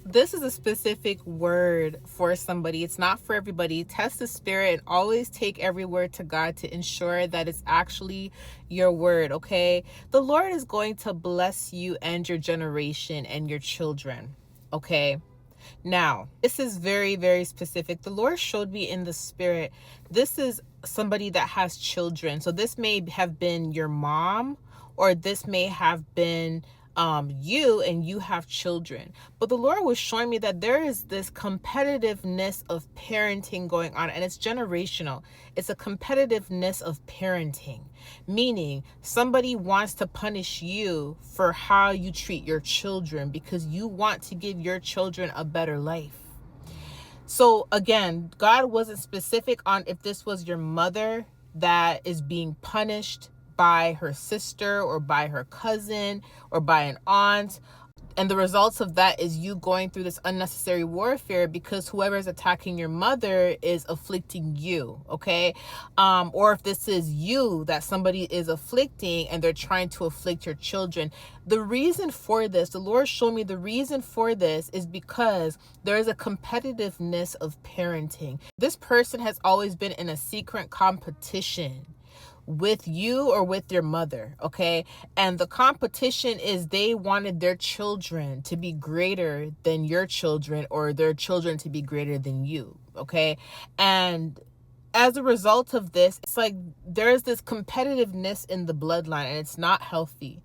This is a specific word for somebody. It's not for everybody. Test the spirit and always take every word to God to ensure that it's actually your word, okay? The Lord is going to bless you and your generation and your children, okay? Now, this is very, very specific. The Lord showed me in the spirit. This is somebody that has children. So this may have been your mom, or this may have been you, and you have children. But the Lord was showing me that there is this competitiveness of parenting going on, and it's generational. It's a competitiveness of parenting, meaning somebody wants to punish you for how you treat your children because you want to give your children a better life. So again, God wasn't specific on if this was your mother that is being punished by her sister or by her cousin or by an aunt. And the results of that is you going through this unnecessary warfare because whoever is attacking your mother is afflicting you, okay? Or if this is you that somebody is afflicting and they're trying to afflict your children. The reason for this, the Lord showed me the reason for this is because there is a competitiveness of parenting. This person has always been in a secret competition with you or with your mother, okay? And the competition is they wanted their children to be greater than your children or their children to be greater than you, okay? And as a result of this, it's like there's this competitiveness in the bloodline and it's not healthy.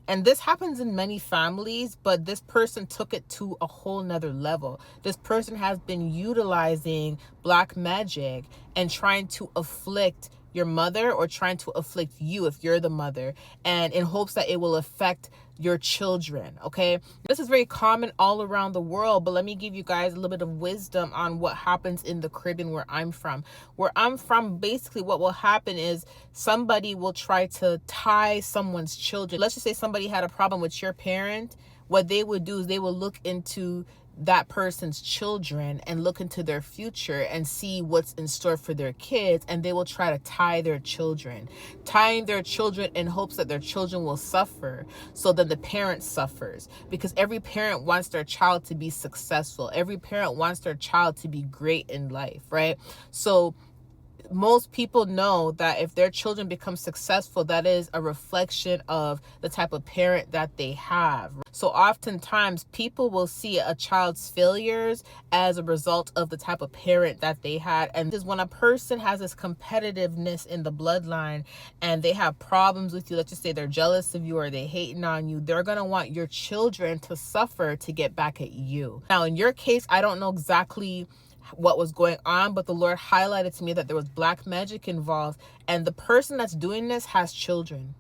And this happens in many families, but this person took it to a whole nother level. This person has been utilizing black magic and trying to afflict your mother or trying to afflict you if you're the mother, and in hopes that it will affect your children, okay? This is very common all around the world, but let me give you guys a little bit of wisdom on what happens in the Caribbean where I'm from. Where I'm from, basically what will happen is somebody will try to tie someone's children. Let's just say somebody had a problem with your parent. What they would do is they will look into that person's children and look into their future and see what's in store for their kids, and they will try to tying their children in hopes that their children will suffer, so then the parent suffers, because every parent wants their child to be successful. Every parent wants their child to be great in life, right? So most people know that if their children become successful, that is a reflection of the type of parent that they have. So oftentimes people will see a child's failures as a result of the type of parent that they had. And this is when a person has this competitiveness in the bloodline and they have problems with you. Let's just say they're jealous of you or they hating on you. They're going to want your children to suffer to get back at you. Now, in your case, I don't know exactly what was going on, but the Lord highlighted to me that there was black magic involved, and the person that's doing this has children,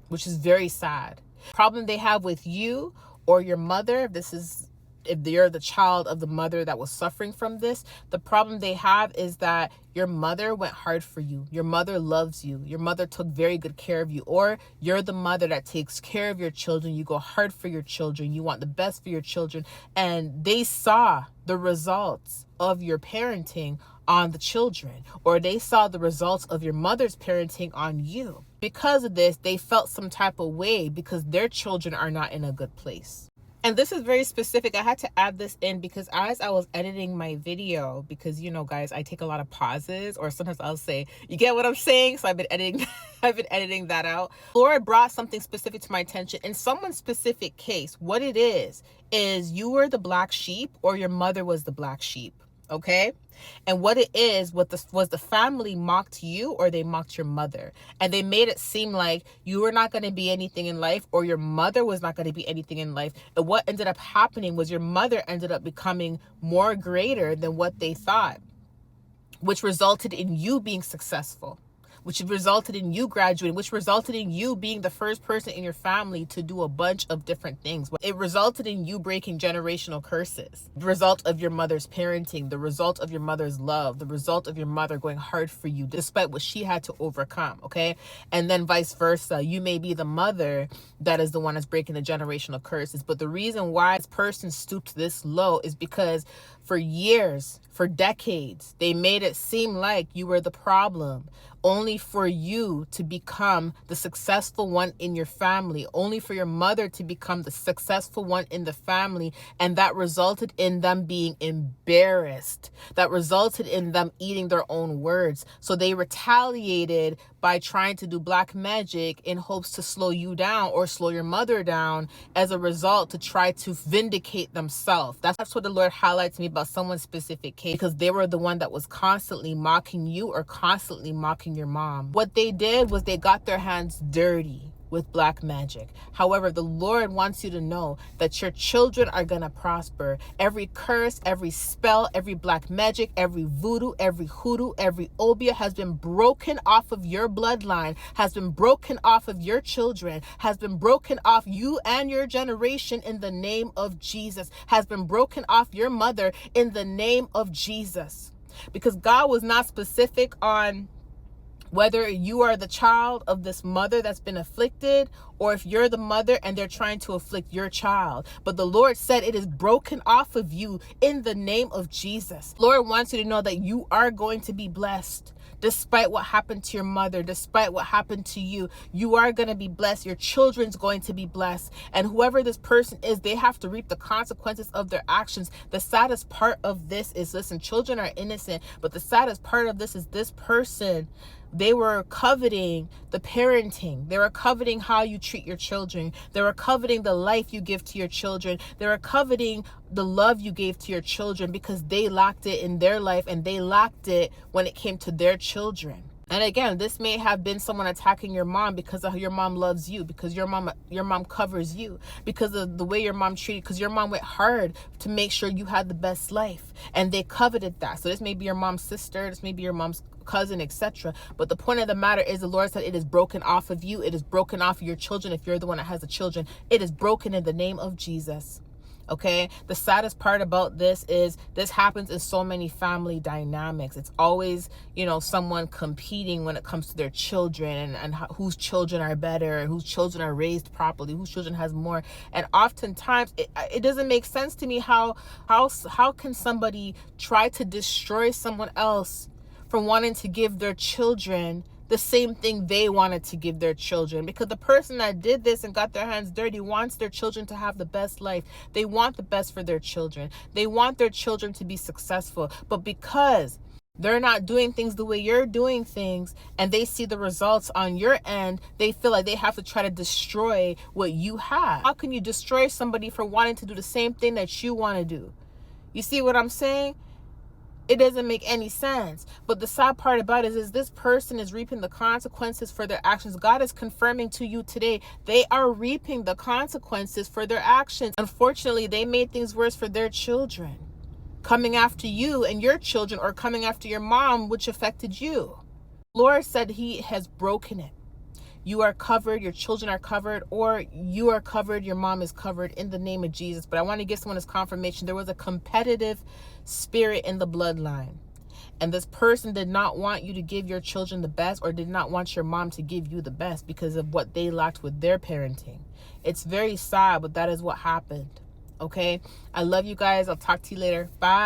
which is very sad. Problem they have with you or your mother, if you're the child of the mother that was suffering from this, the problem they have is that your mother went hard for you. Your mother loves you. Your mother took very good care of you. Or you're the mother that takes care of your children. You go hard for your children. You want the best for your children. And they saw the results of your parenting on the children, or they saw the results of your mother's parenting on you. Because of this, they felt some type of way because their children are not in a good place. And this is very specific. I had to add this in because as I was editing my video, because you know, guys, I take a lot of pauses, or sometimes I'll say, you get what I'm saying? So I've been editing that out. Lord brought something specific to my attention. In someone's specific case, what it is you were the black sheep or your mother was the black sheep. Okay. And what it is, was the family mocked you or they mocked your mother, and they made it seem like you were not going to be anything in life or your mother was not going to be anything in life. And what ended up happening was your mother ended up becoming more greater than what they thought, which resulted in you being successful, which resulted in you graduating, which resulted in you being the first person in your family to do a bunch of different things. It resulted in you breaking generational curses. The result of your mother's parenting, the result of your mother's love, the result of your mother going hard for you despite what she had to overcome, okay? And then vice versa. You may be the mother that is the one that's breaking the generational curses. But the reason why this person stooped this low is because for years, for decades, they made it seem like you were the problem. only for you to become the successful one in your family, only for your mother to become the successful one in the family. And that resulted in them being embarrassed. That resulted in them eating their own words. So they retaliated by trying to do black magic in hopes to slow you down or slow your mother down, as a result, to try to vindicate themselves. That's what the Lord highlights me about someone's specific case, because they were the one that was constantly mocking you or constantly mocking your mom. What they did was they got their hands dirty with black magic. However, the Lord wants you to know that your children are going to prosper. Every curse, every spell, every black magic, every voodoo, every hoodoo, every obia has been broken off of your bloodline, has been broken off of your children, has been broken off you and your generation in the name of Jesus, has been broken off your mother in the name of Jesus. Because God was not specific on whether you are the child of this mother that's been afflicted, or if you're the mother and they're trying to afflict your child. But the Lord said it is broken off of you in the name of Jesus. Lord wants you to know that you are going to be blessed. Despite what happened to your mother, despite what happened to you, you are going to be blessed. Your children's going to be blessed. And whoever this person is, they have to reap the consequences of their actions. The saddest part of this is, listen, children are innocent, but the saddest part of this is this person, they were coveting the parenting. They were coveting how you treat your children. They were coveting the life you give to your children. They were coveting the love you gave to your children, because they lacked it in their life and they lacked it when it came to their children. And again, this may have been someone attacking your mom because of how your mom loves you, because your mom covers you, because of the way your mom treated, because your mom went hard to make sure you had the best life, and they coveted that. So this may be your mom's sister, this may be your mom's cousin, etc. But the point of the matter is, the Lord said it is broken off of you. It is broken off of your children. If you're the one that has the children, it is broken in the name of Jesus. Okay, the saddest part about this is this happens in so many family dynamics. It's always, someone competing when it comes to their children, and whose children are better, and whose children are raised properly, whose children has more. And oftentimes it doesn't make sense to me how can somebody try to destroy someone else from wanting to give their children the same thing they wanted to give their children. Because the person that did this and got their hands dirty wants their children to have the best life. They want the best for their children. They want their children to be successful. But because they're not doing things the way you're doing things, and they see the results on your end, they feel like they have to try to destroy what you have. How can you destroy somebody for wanting to do the same thing that you want to do? You see what I'm saying? It doesn't make any sense. But the sad part about it is this person is reaping the consequences for their actions. God is confirming to you today, they are reaping the consequences for their actions. Unfortunately, they made things worse for their children, coming after you and your children, or coming after your mom, which affected you. Lord said he has broken it. You are covered, your children are covered, or you are covered, your mom is covered, in the name of Jesus. But I want to give someone this confirmation. There was a competitive spirit in the bloodline, and this person did not want you to give your children the best, or did not want your mom to give you the best because of what they lacked with their parenting. It's very sad, but that is what happened. Okay, I love you guys. I'll talk to you later. Bye.